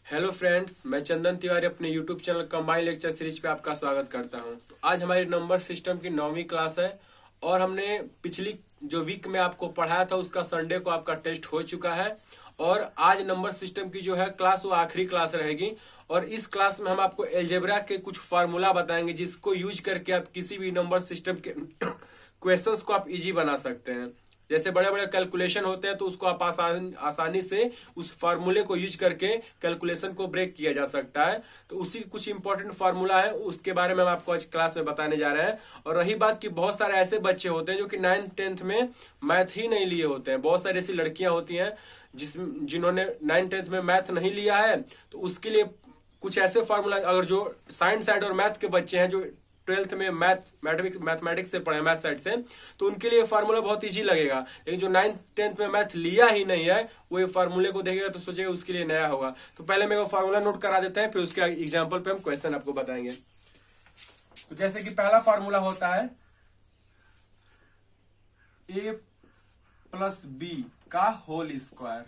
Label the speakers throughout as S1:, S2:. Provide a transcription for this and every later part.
S1: Hello friends, मैं चंदन तिवारी अपने YouTube channel combine lecture series पे आपका स्वागत करता हूं। तो आज हमारी नंबर सिस्टम की 9वीं क्लास है और हमने पिछली जो वीक में आपको पढ़ाया था उसका संडे को आपका टेस्ट हो चुका है। और आज नंबर सिस्टम की जो है क्लास वो आखिरी क्लास रहेगी। और इस क्लास में हम आपको एलजेब्रा के कुछ फार्मूला बताएंगे जिसको यूज करके आप किसी भी नंबर सिस्टम के क्वेश्चंस को आप इजी बना सकते हैं। जैसे बड़े बड़े कैलकुलेशन होते हैं तो उसको आप आसानी से उस फार्मूले को यूज करके कैलकुलेशन को ब्रेक किया जा सकता है। तो उसी कुछ इंपॉर्टेंट फार्मूला है, उसके बारे में हम आपको आज क्लास में बताने जा रहे हैं। और रही बात कि बहुत सारे ऐसे बच्चे होते हैं जो कि 9th-10th में मैथ ही नहीं लिए होते हैं। बहुत सारी ऐसी लड़कियां होती हैं जिन्होंने 9th-10th में मैथ नहीं लिया है, तो उसके लिए कुछ ऐसे फार्मूला, अगर जो साइंस साइड और मैथ के बच्चे हैं जो 12th में मैथमेटिक्स से पढ़े, मैथ साइड से, तो उनके लिए फार्मूला बहुत इजी लगेगा। लेकिन जो 9th-10th में मैथ लिया ही नहीं है वो ये फार्मूले को देखेगा तो सोचेगा उसके लिए नया होगा। तो पहले मैं वो फार्मूला नोट करा देते हैं, फिर उसके एग्जाम्पल पे हम क्वेश्चन आपको बताएंगे। तो जैसे कि पहला फार्मूला होता है a प्लस बी का whole square.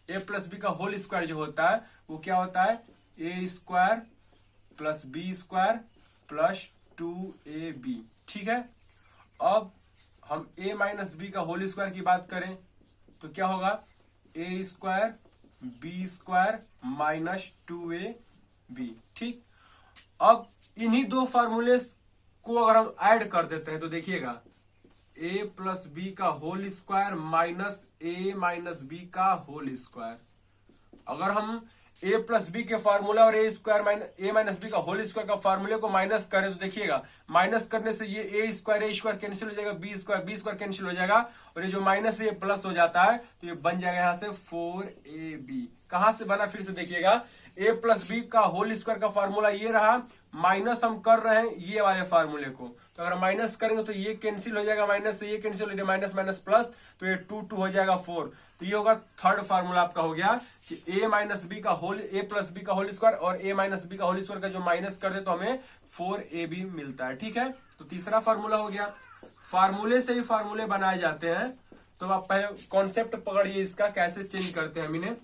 S1: a plus B का होल स्क्वायर जो होता है वो क्या होता है, a square plus B square plus 2ab। ठीक है। अब हम a माइनस बी का होल स्क्वायर की बात करें तो क्या होगा, a square B square minus 2ab। ठीक। अब इन्हीं दो फार्मूले को अगर हम ऐड कर देते हैं तो देखिएगा, a प्लस बी का whole square minus a minus B का होल स्क्वायर। अगर हम a प्लस बी के फार्मूला और a माइनस बी का होल स्क्वायर का फार्मूले को माइनस करें तो देखिएगा, माइनस करने से ये a स्क्वायर कैंसिल हो जाएगा, बी स्क्वायर कैंसिल हो जाएगा, और ये जो माइनस है ये प्लस हो जाता है, तो ये बन जाएगा यहां से 4ab। कहां से बना, फिर से देखिएगा, a प्लस बी का होल स्क्वायर का फार्मूला ये रहा, माइनस हम कर रहे हैं ये वाले फार्मूले को, तो अगर माइनस करेंगे तो ये कैंसिल हो जाएगा, माइनस से ये कैंसिल हो जाएगा, माइनस माइनस प्लस, तो ये 2 हो जाएगा 4। तो ये होगा थर्ड फार्मूला आपका हो गया कि a माइनस बी का होल, a प्लस बी का होल स्क्वायर और a माइनस बी का होल स्क्वायर का जो माइनस कर दे तो हमें 4ab मिलता है। ठीक है। तो तीसरा फार्मूला हो गया। फार्मूले से ही फार्मूले बनाए जाते हैं, तो आप पहले कॉन्सेप्ट पकड़िए इसका, कैसे चेंज करते हैं हम इन्हें।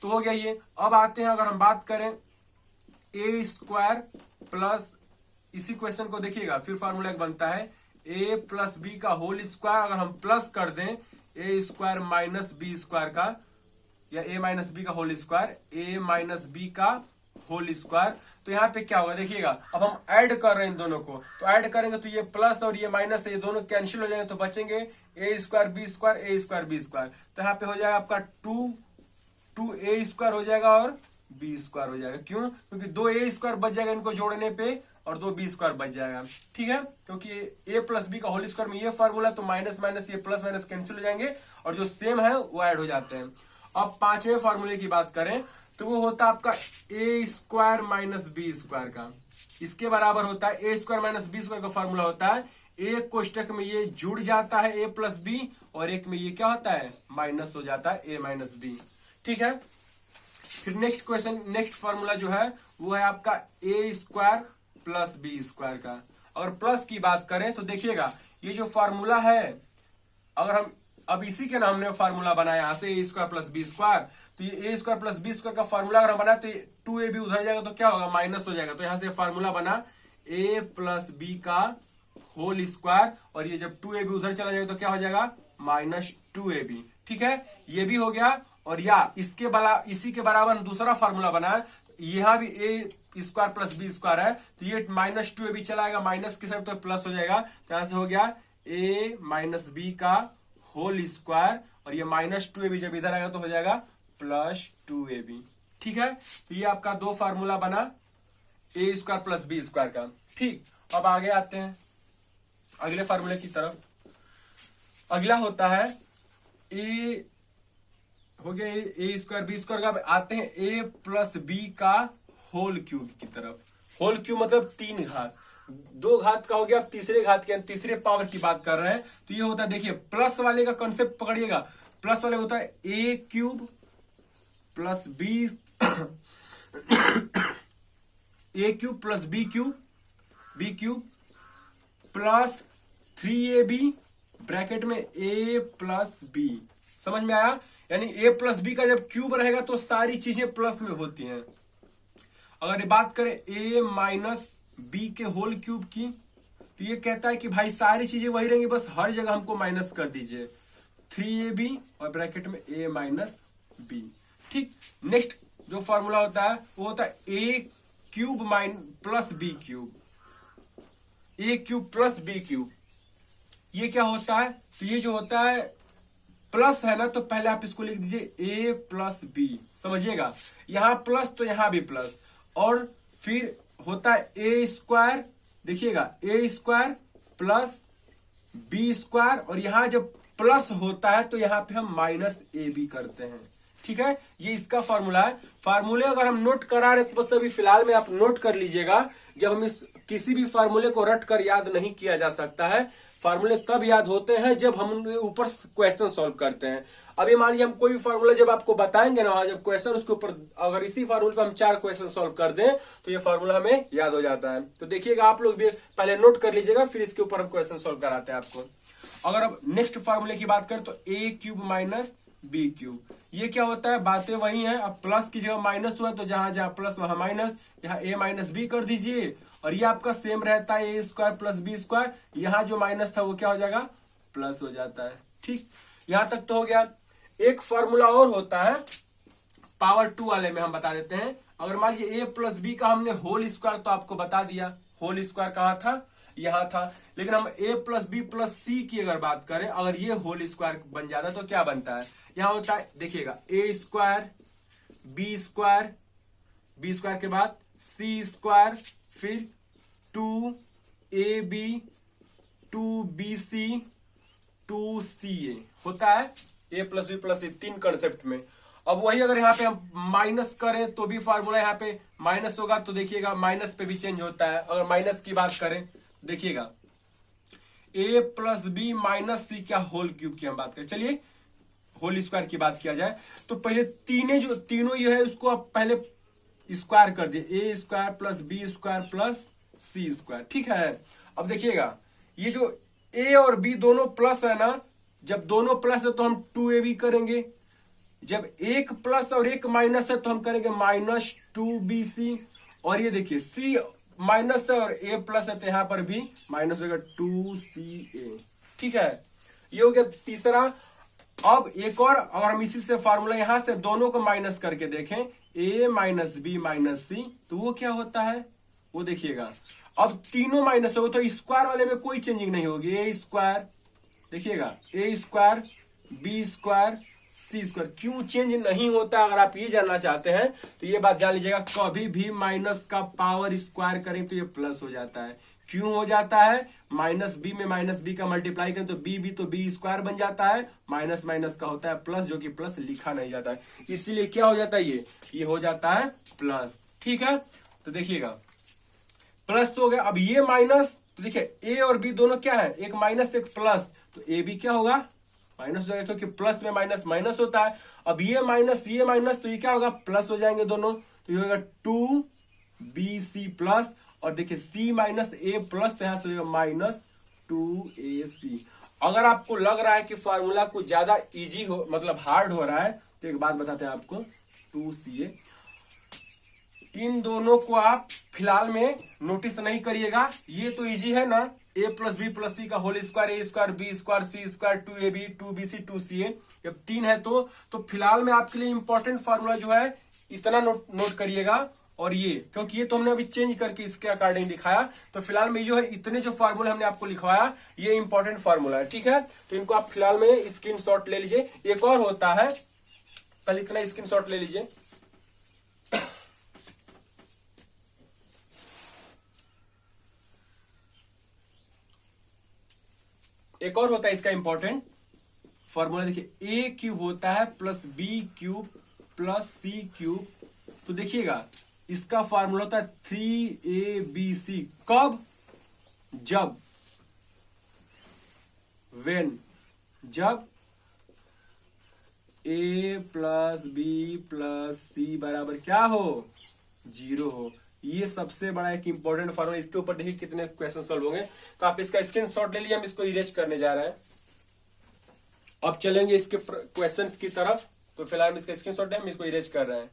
S1: तो हो गया ये। अब आते हैं, अगर हम बात करें a स्क्वायर प्लस, इसी क्वेश्चन को देखिएगा, फिर फार्मूला एक बनता है a प्लस बी का होल स्क्वायर, अगर हम प्लस कर दें a square minus B square का, या a माइनस बी का whole square, a minus B का होल स्क्वायर, तो यहाँ पे क्या होगा देखिएगा, अब हम ऐड कर रहे हैं इन दोनों को, तो ऐड करेंगे तो ये प्लस और ये माइनस, ये दोनों कैंसिल हो जाएंगे, तो बचेंगे a square B square, a square B square. तो यहाँ पे हो जाएगा आपका 2a स्क्वायर हो जाएगा और बी स्क्वायर हो जाएगा। क्यों? क्योंकि 2a स्क्वायर बच जाएगा इनको जोड़ने पे, और 2b स्क्वायर बच जाएगा। ठीक है। क्योंकि a प्लस बी का होल स्क्वायर में ये फार्मूला, तो माइनस माइनस ये प्लस माइनस कैंसिल हो जाएंगे और जो सेम है वो ऐड हो जाते हैं। अब पांचवें फार्मूले की बात करें तो वो होता है आपका a square minus B square का। इसके बराबर होता है a square minus B square का फार्मूला होता है, एक कोष्टक में ये जुड़ जाता है a प्लस बी, और एक में ये क्या होता है, माइनस हो जाता है a माइनस बी। ठीक है। फिर नेक्स्ट क्वेश्चन, नेक्स्ट फार्मूला जो है वो है आपका a square plus B square का। अगर प्लस की बात करें तो देखिएगा, ये जो फार्मूला है, अगर हम अब इसी के नाम ने फार्मूला बनाया यहां से a square plus B square, तो ये a square plus B square का फार्मूला अगर हम बनाए तो 2ab उधर जाएगा तो क्या होगा, माइनस हो जाएगा। तो यहां से फार्मूला बना a प्लस बी का होल स्क्वायर, और ये जब 2ab उधर चला जाएगा तो क्या हो जाएगा, माइनस 2ab। ठीक है। ये भी हो गया। और या इसी के बराबर दूसरा फार्मूला बनाए, यहां भी a square plus B square है, तो ये माइनस 2ab चला आएगा, माइनस की साइड तो प्लस हो जाएगा, तो यहां से हो गया a माइनस बी का होल स्क्वायर, और ये माइनस 2ab जब इधर आएगा तो हो जाएगा प्लस 2ab। ठीक है। तो ये आपका दो फार्मूला बना a square plus B square का। ठीक। अब आगे आते हैं अगले फार्मूले की तरफ। अगला होता है a, हो गया a स्क्वायर बी स्क्वायर का। आते हैं a प्लस बी का होल क्यूब की तरफ। होल क्यूब मतलब 3 घात, 2 घात का हो गया, अब तीसरे घात के तीसरे पावर की बात कर रहे हैं, तो ये होता है, देखिए प्लस वाले का कॉन्सेप्ट पकड़िएगा, प्लस वाले होता है a cube plus B a cube plus B cube plus 3ab bracket में a प्लस बी। समझ में आया? यानी a प्लस बी का जब क्यूब रहेगा तो सारी चीजें प्लस में होती हैं। अगर ये बात करें a माइनस बी के होल क्यूब की, तो ये कहता है कि भाई सारी चीजें वही रहेंगी, बस हर जगह हमको माइनस कर दीजिए, 3ab और ब्रैकेट में a माइनस बी। ठीक, नेक्स्ट जो फॉर्मूला होता है वो होता है a cube plus B cube, a cube plus B cube. ये क्या होता है, तो ये जो होता है प्लस है ना, तो पहले आप इसको लिख दीजिए a प्लस बी, समझिएगा, यहां प्लस तो यहां भी प्लस, और फिर होता है a स्क्वायर, देखिएगा a square plus B square, और यहां जब प्लस होता है तो यहां पे हम माइनस ए बी करते हैं। ठीक है, ये इसका फॉर्मूला है। फार्मूले अगर हम नोट करा रहे तो बस अभी फिलहाल में आप नोट कर लीजिएगा, जब हम इस किसी भी फार्मूले को रट कर याद नहीं किया जा सकता है। फार्मूले तब याद होते हैं जब हम उनके ऊपर क्वेश्चन सॉल्व करते हैं। अभी मान लीजिए हम कोई भी फार्मूला जब आपको बताएंगे ना, जब क्वेश्चन उसके ऊपर अगर इसी फार्मूले पर हम 4 क्वेश्चन सॉल्व कर दें तो ये फार्मूला हमें याद हो जाता है। तो देखिएगा, आप लोग भी पहले नोट कर लीजिएगा, फिर इसके ऊपर हम क्वेश्चन सॉल्व कराते हैं आपको। अगर अब नेक्स्ट फार्मूले की बात करें तो a cube minus B cube, ये क्या होता है, बातें वही हैं। अब प्लस की जगह माइनस हुआ तो जहां जहां प्लस वहां माइनस, यहाँ a माइनस बी कर दीजिए, और ये आपका सेम रहता है a square plus B square, यहाँ जो माइनस था वो क्या हो जाएगा, प्लस हो जाता है। ठीक, यहां तक तो हो गया। एक फॉर्मूला और होता है पावर 2 वाले में, हम बता देते हैं। अगर मान लीजिए a प्लस बी का हमने होल स्क्वायर तो आपको बता दिया, होल स्क्वायर कहाँ था, यहां था, लेकिन हम a प्लस बी प्लस सी की अगर बात करें, अगर ये होल स्क्वायर बन जाता है तो क्या बनता है, यहां होता है देखिएगा a square B square, B square के बाद सी स्क्वायर, फिर 2ab 2bc 2ca होता है a plus B plus C, 3 concept में। अब वही अगर यहाँ पे हम माइनस करें तो भी फार्मूला यहाँ पे माइनस होगा, तो देखिएगा माइनस पे भी चेंज होता है। अगर माइनस की बात करें, देखिएगा a प्लस बी माइनस सी क्या होल क्यूब की हम बात करें, चलिए होल स्क्वायर की बात किया जाए, तो पहले तीनों ये है उसको आप पहले स्क्वायर कर दिए, a square plus B square plus C square. ठीक है, अब देखिएगा ये जो a और b दोनों प्लस है ना, जब दोनों प्लस है तो हम 2ab करेंगे, जब एक प्लस और एक माइनस है तो हम करेंगे माइनस 2bc, और ये देखिए c माइनस है और a प्लस है तो यहां पर भी माइनस होगा 2ca। ठीक है, ये हो गया तीसरा। अब एक और, अगर हम इसी से फार्मूला यहां से दोनों को माइनस करके देखें, a माइनस बी माइनस सी, तो वो क्या होता है, वो देखिएगा अब तीनों माइनस होगा तो स्क्वायर वाले में कोई चेंजिंग नहीं होगी, a स्क्वायर, देखिएगा a square B square C square, क्यों चेंज नहीं होता, अगर आप ये जानना चाहते हैं तो ये बात जान लीजिएगा, कभी भी माइनस का पावर स्क्वायर करें तो ये प्लस हो जाता है। क्यों हो जाता है, माइनस बी में माइनस बी का मल्टीप्लाई करें तो बी तो बी स्क्वायर बन जाता है, माइनस माइनस का होता है प्लस, जो कि प्लस लिखा नहीं जाता है, इसीलिए क्या हो जाता है, ये हो जाता है प्लस। ठीक है, तो देखिएगा प्लस तो हो गया। अब ये माइनस, तो देखिए ए और बी दोनों क्या है, एक माइनस एक प्लस, तो ए बी क्या होगा, माइनस हो जाएगा, क्योंकि प्लस में माइनस माइनस होता है। अब ये माइनस तो ये क्या होगा, प्लस हो जाएंगे दोनों, तो ये होगा 2bc प्लस, और देखिए c माइनस a प्लस, तो यहां से हो जाएगा माइनस 2ac। अगर आपको लग रहा है कि फार्मूला कुछ ज्यादा इजी हो, मतलब हार्ड हो रहा है, तो एक बात बताते हैं आपको, 2ca, इन दोनों को आप फिलहाल में नोटिस नहीं करिएगा, ये तो इजी है ना, a plus B plus C का whole square, a square B square C square 2ab 2bc 2ca, जब 3 है तो फिलहाल में आपके लिए इंपॉर्टेंट फार्मूला जो है इतना नोट करिएगा। और ये क्योंकि ये तो हमने अभी चेंज करके इसके अकॉर्डिंग दिखाया, तो फिलहाल में जो है इतने जो फार्मूले हमने आपको लिखवाया ये इंपॉर्टेंट फार्मूला है। ठीक है, तो इनको आप फिलहाल में स्क्रीनशॉट ले लीजिए। एक और होता है, पहले इतना स्क्रीनशॉट ले लीजिए। एक और होता है इसका इंपॉर्टेंट फॉर्मूला, देखिए a क्यूब होता है प्लस बी क्यूब प्लस सी क्यूब, तो देखिएगा इसका फॉर्मूला होता है 3abc, कब, जब a प्लस बी प्लस सी बराबर क्या हो, 0 हो। ये सबसे बड़ा एक इंपॉर्टेंट फॉर्मूला, इसके ऊपर देखिए कितने क्वेश्चन सॉल्व होंगे, तो आप इसका स्क्रीनशॉट ले लीजिए, हम इसको इरेज करने जा रहे हैं। अब चलेंगे इसके क्वेश्चंस की तरफ, तो फिलहाल हम इसका स्क्रीनशॉट है, हम इसको इरेज कर रहे हैं।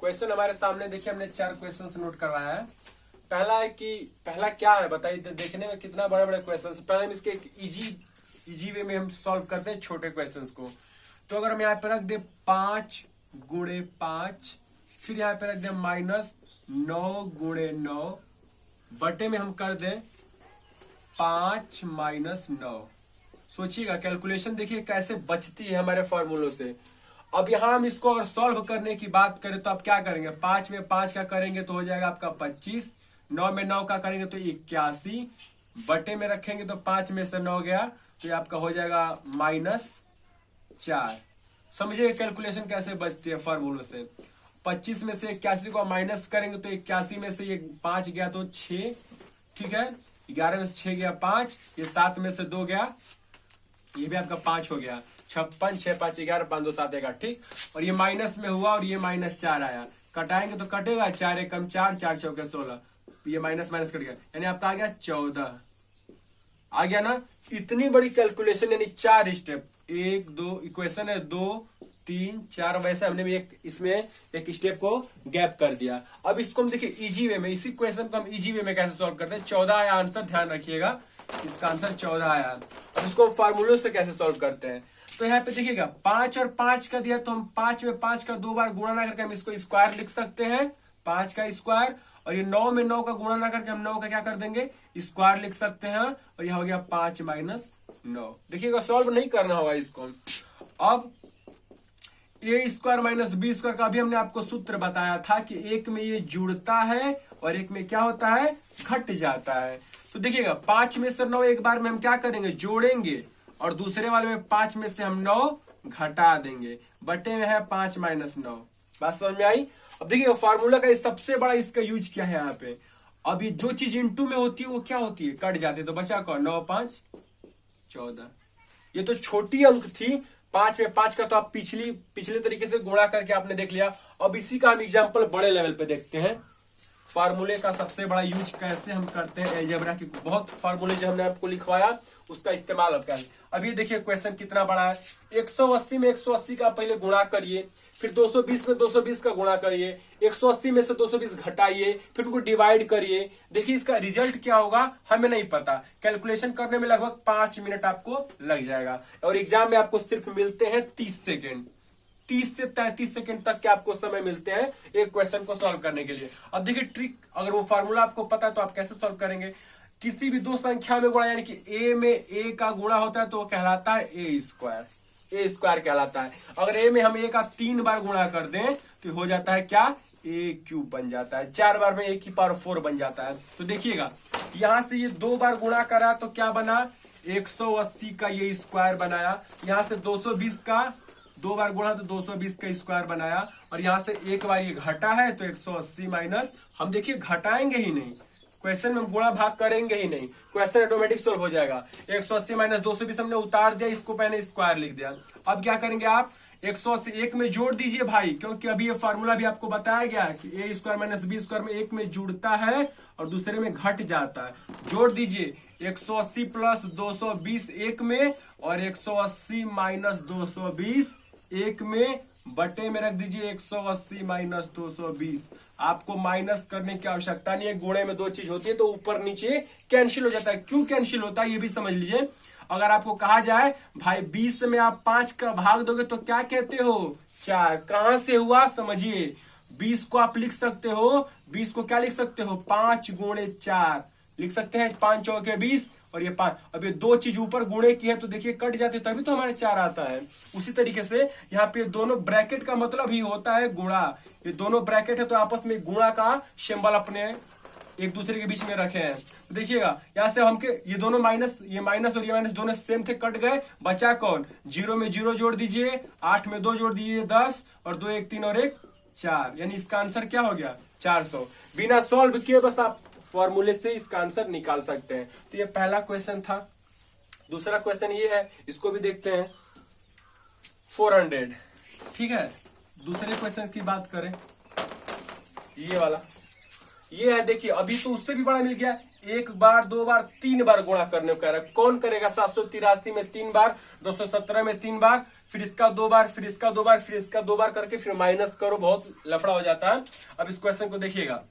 S1: क्वेश्चन हमारे सामने देखिए, हमने 4 क्वेश्चन नोट करवाया है। पहला है कि पहला क्या है बताइए, देखने में कितना बड़े बड़े क्वेश्चन। पहले हम इसके इजी वे में हम सॉल्व करते हैं छोटे क्वेश्चंस को। तो अगर हम यहाँ पे रख दे 5 गुणे 5, फिर यहाँ पे रख दे -9 गुणे 9, बटे में हम कर दें 5 - 9। सोचिएगा कैलकुलेशन देखिए कैसे बचती है हमारे फॉर्मूलों से। अब यहां हम इसको अगर सॉल्व करने की बात करें तो आप क्या करेंगे, 5 में 5 का करेंगे तो हो जाएगा आपका 25, 9 में 9 का करेंगे तो 81, बटे में रखेंगे तो 5 में से 9 गया तो ये आपका हो जाएगा -4। समझिए कैलकुलेशन कैसे बचती है फॉर्मूलों से। 25 में से 81 को माइनस करेंगे तो 81 में से ये 5 गया तो 6, ठीक है। 11 में से 6 गया 5, ये 7 में से 2 गया, ये भी आपका 5 हो गया। 56, 6 5 11, 5 2 7 11, ठीक। और ये माइनस में हुआ और ये -4 आया, कटाएंगे तो कटेगा, 4 एकम 4, 4 चौके 16, ये माइनस माइनस कट गया, यानी आपका आ गया 14। आ गया ना। इतनी बड़ी कैलकुलेशन यानी 4 स्टेप, 1 2 इक्वेशन है 2 3 4, वैसे हमने भी एक इसमें एक स्टेप को गैप कर दिया। अब इसको हम देखिए इजी वे में, इसी क्वेश्चन को हम इजी वे में कैसे सॉल्व करते हैं। 14 आया आंसर, ध्यान रखिएगा इसका आंसर 14 आया। अब इसको हम फार्मूलों से कैसे सॉल्व करते हैं, तो यहाँ पे देखिएगा 5 और 5 का दिया तो हम 5 में 5 का 2 बार गुणा ना करके हम इसको स्क्वायर लिख सकते हैं, 5 का स्क्वायर। और ये 9 में 9 का गुणा ना करके हम 9 का क्या कर देंगे, स्क्वायर लिख सकते हैं। और यह हो गया 5 - 9। देखिएगा सॉल्व नहीं करना होगा इसको। अब a² - b² का भी हमने आपको सूत्र बताया था कि एक में ये जुड़ता है और एक में क्या होता है, घट जाता है। तो देखिएगा 5 में से 9 एक बार में हम क्या करेंगे, जोड़ेंगे, और दूसरे वाले में 5 में से हम 9 घटा देंगे, बटे में है 5 - 9। बात समझ में आई। अब देखिए फार्मूला का सबसे बड़ा इसका यूज क्या है यहाँ पे। अब ये जो चीज इनटू में होती है वो क्या होती है, कट जाती है, तो बचा कौन, 9 5 14। ये तो छोटी अंक थी, 5 में 5 का तो आप पिछले तरीके से गुणा करके आपने देख लिया। अब इसी का हम एग्जांपल बड़े लेवल पे देखते हैं, फार्मूले का सबसे बड़ा यूज कैसे हम करते हैं अलजेब्रा की। बहुत फार्मूले जो हमने आपको लिखवाया उसका इस्तेमाल अब क्या है। अब ये देखिए क्वेश्चन कितना बड़ा है। 180 में 180 का पहले गुणा करिए, फिर 220 में 220 का गुणा करिए, 180 में से 220 घटाइए, फिर उनको डिवाइड करिए। देखिए इसका रिजल्ट क्या होगा हमें नहीं पता, कैलकुलेशन करने में लगभग 5 मिनट आपको लग जाएगा। और एग्जाम में आपको सिर्फ मिलते हैं 30 सेकेंड, 30 से 33 सेकंड तक के आपको समय मिलते हैं एक क्वेश्चन को सॉल्व करने के लिए। अब देखिए ट्रिक, अगर वो फार्मूला आपको पता है तो आप कैसे सॉल्व करेंगे। किसी भी दो संख्या में गुणा, यानी कि a में a का गुणा होता है तो वो कहलाता है a² कहलाता है। अगर a में हम a का 3 बार गुणा कर दें तो हो जाता है क्या, a³ बन जाता है। 4 बार में a⁴ बन जाता है। तो देखिएगा यहां से ये 2 बार गुणा करा तो क्या बना, 180 का ये स्क्वायर बनाया। यहां से 220 का 2 बार गुणा तो 220 का स्क्वायर बनाया। और यहां से एक बार ये घटा है तो 180 माइनस, हम देखिए घटाएंगे ही नहीं, क्वेश्चन में गुणा भाग करेंगे ही नहीं, क्वेश्चन ऑटोमेटिक सोल्व हो जाएगा। 180 माइनस 220 हमने उतार दिया, इसको पहले स्क्वायर लिख दिया। अब क्या करेंगे आप, 180 एक में जोड़ दीजिए भाई, क्योंकि अभी ये फार्मूला भी आपको बताया गया है कि a² - b² में एक में जुड़ता है और दूसरे में घट जाता है। जोड़ दीजिए 180 प्लस 220 एक में, और 180 माइनस 220 एक में, बटे में रख दीजिए 180 माइनस 220। आपको माइनस करने की आवश्यकता नहीं है, गुणे में 2 चीज होती है तो ऊपर नीचे कैंसिल हो जाता है। क्यों कैंसिल होता है ये भी समझ लीजिए। अगर आपको कहा जाए भाई 20 में आप 5 का भाग दोगे तो क्या कहते हो, 4। कहां से हुआ समझिए, 20 को आप लिख सकते हो, 20 को क्या लिख सकते हो, 5 गुणे 4 लिख सकते हैं, 5 चौके 20 और ये 5। अब ये 2 चीज ऊपर गुणे की है तो देखिए कट जाती है, तभी तो हमारे 4 आता है। उसी तरीके से यहाँ पे दोनों ब्रैकेट का मतलब ही होता है गुणा। ये दोनों ब्रैकेट है तो आपस में गुणा का सिंबल अपने एक दूसरे के बीच में रखे हैं। तो देखिएगा यहाँ से हमके ये दोनों माइनस, ये माइनस और ये माइनस दोनों सेम थे, कट गए, बचा कौन, 0 में 0 जोड़ दीजिए, 8 में 2 जोड़ दीजिए 10, और 2 1 3 और 1 4, यानी इसका आंसर क्या हो गया 400। बिना सॉल्व किए बस आप फॉर्मूले से इसका आंसर निकाल सकते हैं। तो ये पहला क्वेश्चन था। दूसरा क्वेश्चन ये है, इसको भी देखते हैं, 400, ठीक है। दूसरे क्वेश्चन की बात करें, ये वाला, ये है, देखिए अभी तो उससे भी बड़ा मिल गया। एक बार, दो बार, तीन बार गुणा करने को कह रहा है। कौन करेगा 783 में 3 बार, 217 में 3 बार, फिर इसका 2 बार, फिर इसका 2 बार, फिर इसका 2 बार करके फिर माइनस करो, बहुत लफड़ा हो जाता है। अब इस क्वेश्चन को देखिएगा,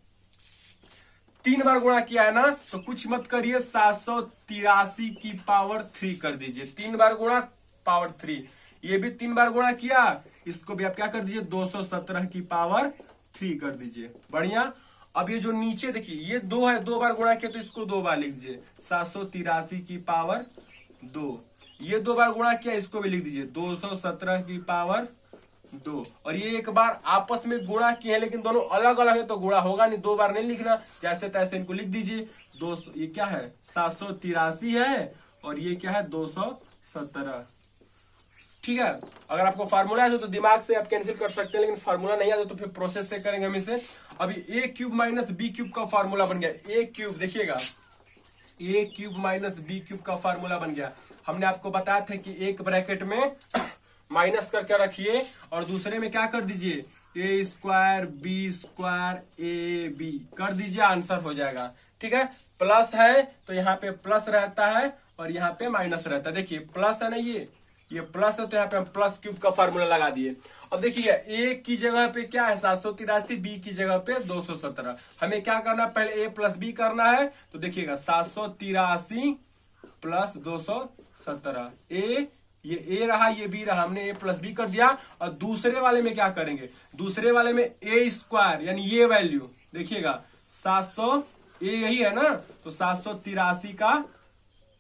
S1: 3 बार गुणा किया है ना, तो कुछ मत करिए, 783 की पावर 3 कर दीजिए। 3 बार गुणा पावर 3, ये भी 3 बार गुणा किया, इसको भी आप क्या कर दीजिए, 217 की पावर 3 कर दीजिए। बढ़िया। अब ये जो नीचे देखिए, ये 2 है, 2 बार गुणा किया तो इसको 2 बार लिख दीजिए, 783 की पावर 2। ये 2 बार गुणा किया, इसको भी लिख दीजिए, 217 की पावर 2। और ये एक बार आपस में गुणा किए हैं, लेकिन दोनों अलग अलग है तो गुणा होगा नहीं, 2 बार नहीं लिखना, जैसे तैसे इनको लिख दीजिए। 200, ये क्या है, 783 है, और ये क्या है, 217। ठीक है। अगर आपको फार्मूला है तो दिमाग से आप कैंसिल कर सकते हैं, लेकिन फार्मूला नहीं आता तो फिर प्रोसेस से करेंगे हम इसे। अभी a cube minus B cube का फार्मूला बन गया। a क्यूब देखिएगा, a cube minus B cube का फार्मूला बन गया। हमने आपको बताया था कि एक ब्रैकेट में माइनस करके रखिए और दूसरे में क्या कर दीजिए, A square B square A B कर दीजिए, आंसर हो जाएगा। ठीक है। प्लस है तो यहाँ पे प्लस रहता है और यहाँ पे माइनस रहता है। देखिए प्लस है ना, ये प्लस है तो यहाँ पे हम प्लस क्यूब का फार्मूला लगा दिए। अब देखिएगा, ए की जगह पे क्या है 783, बी की जगह पे 217। हमें क्या करना है, पहले ए प्लस बी करना है। तो देखिएगा 783 प्लस 217, ये ए रहा, ये बी रहा, हमने ए प्लस बी कर दिया। और दूसरे वाले में क्या करेंगे, दूसरे वाले में ए स्क्वायर यानी ये वैल्यू देखिएगा 700, ए यही है ना, तो 783 का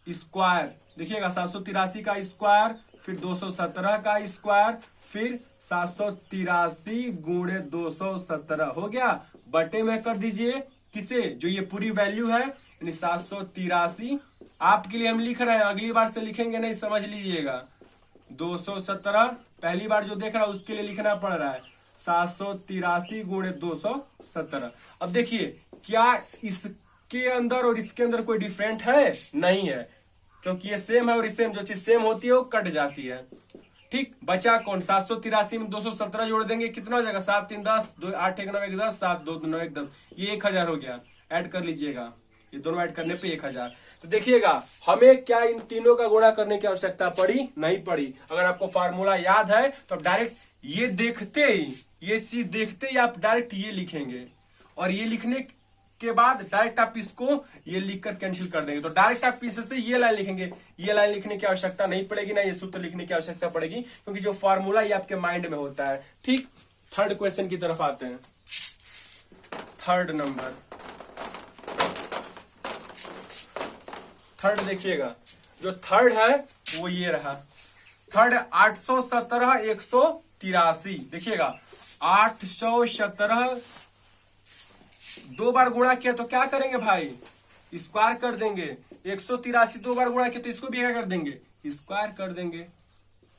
S1: स्क्वायर देखिएगा, 783 का स्क्वायर, फिर 217 का स्क्वायर, फिर 783 गुणे 217 हो गया। बटे में कर दीजिए किसे, जो ये पूरी वैल्यू है यानी 783। आपके लिए हम लिख रहे हैं, अगली बार से लिखेंगे नहीं, समझ लीजिएगा। 217 पहली बार जो देख रहा है उसके लिए लिखना पड़ रहा है 783 गुणे 217। अब देखिए, क्या इसके अंदर और इसके अंदर कोई डिफरेंट है? नहीं है, क्योंकि ये सेम है और सेम, जो चीज सेम होती है वो कट जाती है। ठीक, बचा कौन, 783 में 217 जोड़ देंगे, कितना हो जाएगा, 7 3 10, 2 8 1 9 1 10, 7 2 9 1 10, ये 1000 हो गया। ऐड कर लीजिएगा, ये दोनों ऐड करने पे 1000। तो देखिएगा, हमें क्या इन तीनों का गुणा करने की आवश्यकता पड़ी? नहीं पड़ी। अगर आपको फार्मूला याद है तो आप डायरेक्ट ये देखते ही, ये चीज देखते ही आप डायरेक्ट ये लिखेंगे, और ये लिखने के बाद डायरेक्ट आप इसको ये लिखकर कैंसिल कर देंगे। तो डायरेक्ट आप पीछे से ये लाइन लिखेंगे, ये लाइन लिखने की आवश्यकता नहीं पड़ेगी, ना ये सूत्र लिखने की आवश्यकता पड़ेगी, क्योंकि जो फॉर्मूला ये आपके माइंड में होता है। ठीक, थर्ड क्वेश्चन की तरफ आते हैं। थर्ड नंबर, थर्ड देखिएगा, जो थर्ड है वो ये रहा। थर्ड 817 183, देखिएगा 817 2 बार गुणा किया तो क्या करेंगे भाई, स्क्वायर कर देंगे। 183 2 बार गुणा किया तो इसको भी क्या कर देंगे, स्क्वायर कर देंगे।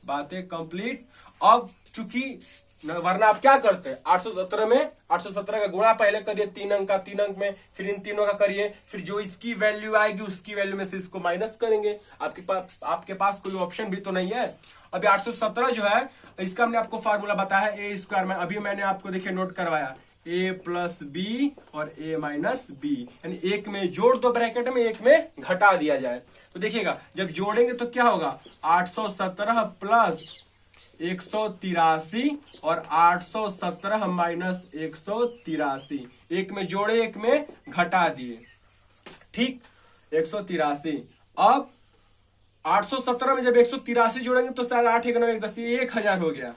S1: बातें कंप्लीट। अब चूंकि वरना आप क्या करते हैं, 817 में 817 का गुणा पहले करिए 3 अंक का, 3 अंक में, फिर इन तीनों का करिए, फिर जो इसकी वैल्यू आएगी उसकी वैल्यू में से इसको माइनस करेंगे। आपके पास कोई ऑप्शन भी तो नहीं है। अभी 817 जो है इसका हमने आपको फार्मूला बताया है ए स्क्वायर में, अभी मैंने आपको देखिए नोट करवाया, ए प्लस बी और ए माइनस बी, यानी एक में जोड़ दो ब्रैकेट में, एक में घटा दिया जाए। तो देखिएगा जब जोड़ेंगे तो क्या होगा, 817 प्लस 183 और 817 माइनस 183, एक में जोड़े एक में घटा दिए। ठीक, 183। अब 817 में जब 183 जोड़ेंगे तो शायद 8 1 9 1 10, ये 1000 हो गया,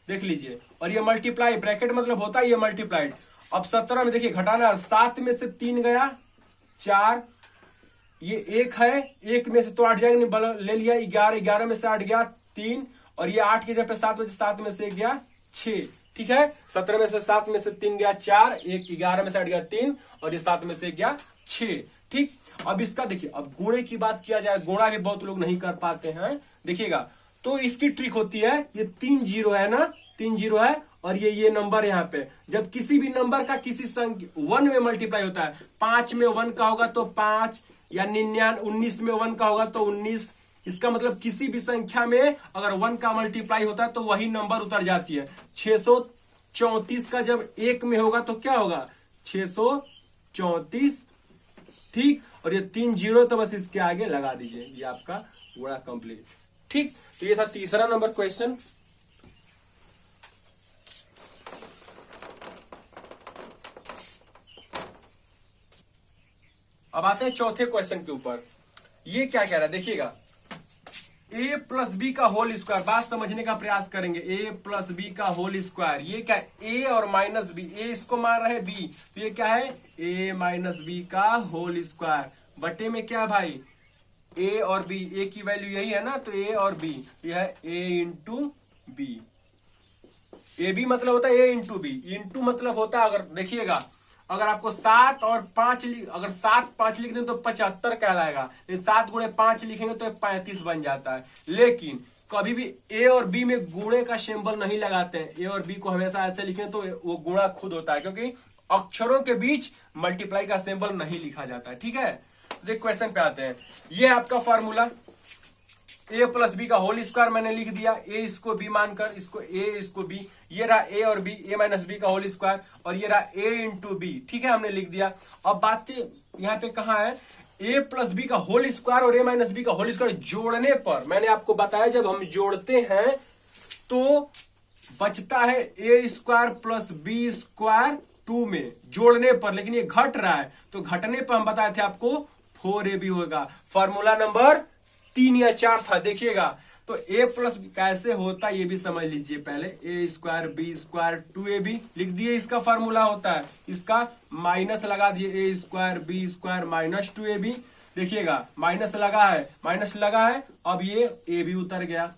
S1: देख लीजिए। और ये मल्टीप्लाई, ब्रैकेट मतलब होता है ये मल्टीप्लाइड। अब 17 में देखिए घटाना, 7 में से 3 गया 4, ये 1 है, 1 में से तो 8 जाएगा नहीं, ले लिया 11, 11 में से 8 गया 3, और ये 8 की जगह पे 7 में से 7 में से 1 गया 6। ठीक है, 17 में से 7 में से 3 गया 4, 1 11 में से 8 गया 3, और ये 7 में से 1 गया 6। ठीक, अब इसका देखिए, अब गुणे की बात किया जाए, गुणा भी बहुत लोग नहीं कर पाते हैं। देखिएगा, तो इसकी ट्रिक होती है, ये 3 जीरो है ना, 3 जीरो है, और ये नंबर यहाँ पे, जब किसी भी नंबर का किसी संख्या 1 में मल्टीप्लाई होता है, 5 में 1 का होगा तो 5, या 19 में 1 का होगा तो 19। इसका मतलब किसी भी संख्या में अगर 1 का मल्टीप्लाई होता है तो वही नंबर उतर जाती है। 634 का जब 1 में होगा तो क्या होगा, 634, 34, ठीक। और ये 3 0 तो बस इसके आगे लगा दीजिए, ये आपका गुणा कंप्लीट, ठीक। तो ये था तीसरा नंबर क्वेश्चन। अब आते हैं चौथे क्वेश्चन के ऊपर। ये क्या कह रहा है देखिएगा, a प्लस बी का होल स्क्वायर, बात समझने का प्रयास करेंगे। a प्लस बी का होल स्क्वायर, ये क्या a और माइनस बी, a इसको मान रहे हैं b, तो ये क्या है a माइनस बी का होल स्क्वायर बटे में क्या भाई a और b, a की वैल्यू यही है ना, तो a और b, यह है a into B. A B मतलब होता है a इंटू बी, इंटू मतलब होता है, अगर देखिएगा अगर आपको 7 और 5 अगर 7 5 लिख दें तो 75 कहलाएगा, 7 गुणे 5 लिखेंगे तो 35 बन जाता है। लेकिन कभी भी ए और बी में गुणे का सिंबल नहीं लगाते हैं, ए और बी को हमेशा ऐसे लिखें तो वो गुणा खुद होता है, क्योंकि अक्षरों के बीच मल्टीप्लाई का सिंबल नहीं लिखा जाता है, ठीक है। तो क्वेश्चन पे आते हैं। ये आपका फॉर्मूला a प्लस बी का होल स्क्वायर मैंने लिख दिया, a इसको b मानकर, इसको a इसको b, ये रहा a और b, a माइनस बी का होल स्क्वायर, और ये रहा a इंटू बी, ठीक है, हमने लिख दिया। अब बात यहाँ पे कहाँ है, a प्लस बी का होल स्क्वायर और a माइनस बी का होल स्क्वायर जोड़ने पर, मैंने आपको बताया जब हम जोड़ते हैं तो बचता है a square plus B square 2 में जोड़ने पर, लेकिन ये घट रहा है, तो घटने पर हम बताए थे आपको 4ab होगा। फॉर्मूला नंबर 3 या 4 था, देखिएगा। तो a प्लस कैसे होता है ये भी समझ लीजिए पहले, a square B square 2ab लिख दिए, इसका फॉर्मूला होता है, इसका माइनस लगा दिए, a square B square minus 2ab, देखिएगा माइनस लगा है, माइनस लगा है, अब ये a भी उतर गया।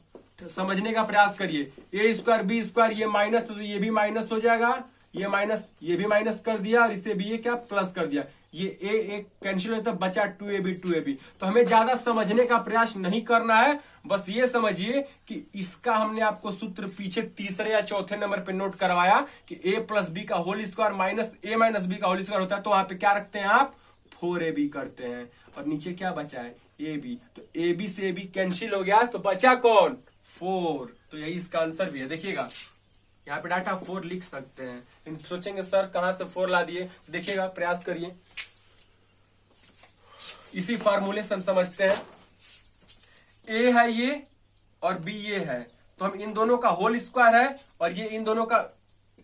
S1: समझने का प्रयास करिए, a स्क्वायर बी स्क्वायर ये माइनस, तो ये भी माइनस हो जाएगा, ये माइनस, ये भी माइनस कर दिया, और इसे भी ये क्या प्लस कर दिया, ये एक कैंसिल होता है, बचा 2ab। तो हमें ज्यादा समझने का प्रयास नहीं करना है, बस ये समझिए कि इसका हमने आपको सूत्र पीछे तीसरे या चौथे नंबर पे नोट करवाया कि a प्लस बी का whole square minus a minus B का होल स्क्वायर होता है, तो वहां पे क्या रखते हैं आप 4ab करते हैं, और नीचे क्या बचा है ab, तो ab से ab कैंसिल हो गया, तो बचा कौन 4, तो यही इसका आंसर भी है। देखिएगा यहाँ पे डाटा 4 लिख सकते हैं, लेकिन सोचेंगे सर कहां से 4 ला दिए, देखिएगा प्रयास करिए, इसी फार्मूले से हम समझते हैं, a है ये और b ये है, तो हम इन दोनों का होल स्क्वायर है और ये इन दोनों का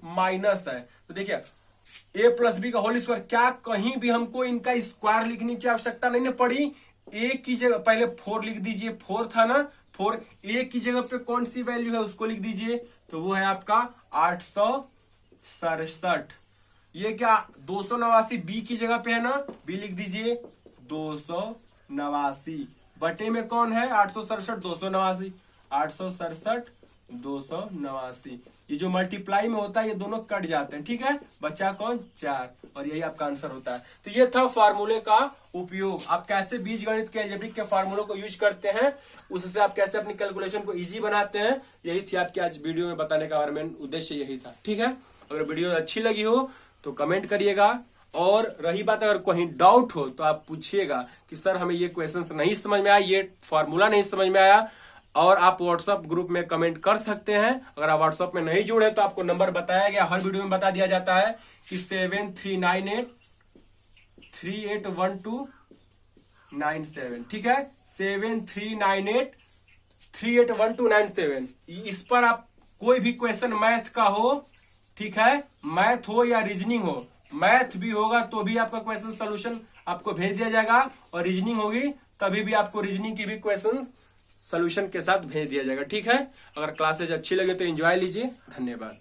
S1: माइनस है, तो देखिए a प्लस बी का होल स्क्वायर, क्या कहीं भी हमको इनका स्क्वायर लिखने की आवश्यकता नहीं ना पड़ी, a की जगह पहले 4 लिख दीजिए, 4 था ना 4, a की जगह पे कौन सी वैल्यू है उसको लिख दीजिए, तो वो है आपका 867। ये क्या 289 b की जगह पे है ना, b लिख दीजिए 289, बटे में कौन है 867 289, 867 289, ये जो मल्टीप्लाई में होता है ये दोनों कट जाते हैं, ठीक है, बचा कौन 4, और यही आपका आंसर होता है। तो ये था फार्मूले का उपयोग, आप कैसे बीजगणित के अलजेब्रिक के फार्मूलों को यूज करते हैं, उससे आप कैसे अपनी कैलकुलेशन को इजी बनाते हैं, यही थी आपकी आज वीडियो में बताने का मेन उद्देश्य यही था, ठीक है। अगर वीडियो अच्छी लगी हो तो कमेंट करिएगा, और रही बात अगर कहीं डाउट हो तो आप पूछिएगा कि सर हमें ये क्वेश्चन नहीं समझ में आया, ये फॉर्मूला नहीं समझ में आया, और आप व्हाट्सएप ग्रुप में कमेंट कर सकते हैं। अगर आप व्हाट्सएप में नहीं जुड़े तो आपको नंबर बताया गया, हर वीडियो में बता दिया जाता है कि 7398381297, ठीक है, 7398381297। इस पर आप कोई भी क्वेश्चन मैथ का हो, ठीक है, मैथ हो या रीजनिंग हो, मैथ भी होगा तो भी आपका क्वेश्चन सोल्यूशन आपको भेज दिया जाएगा, और रीजनिंग होगी तभी भी आपको रीजनिंग की भी क्वेश्चन सोल्यूशन के साथ भेज दिया जाएगा, ठीक है। अगर क्लासेज अच्छी लगे तो एंजॉय लीजिए, धन्यवाद।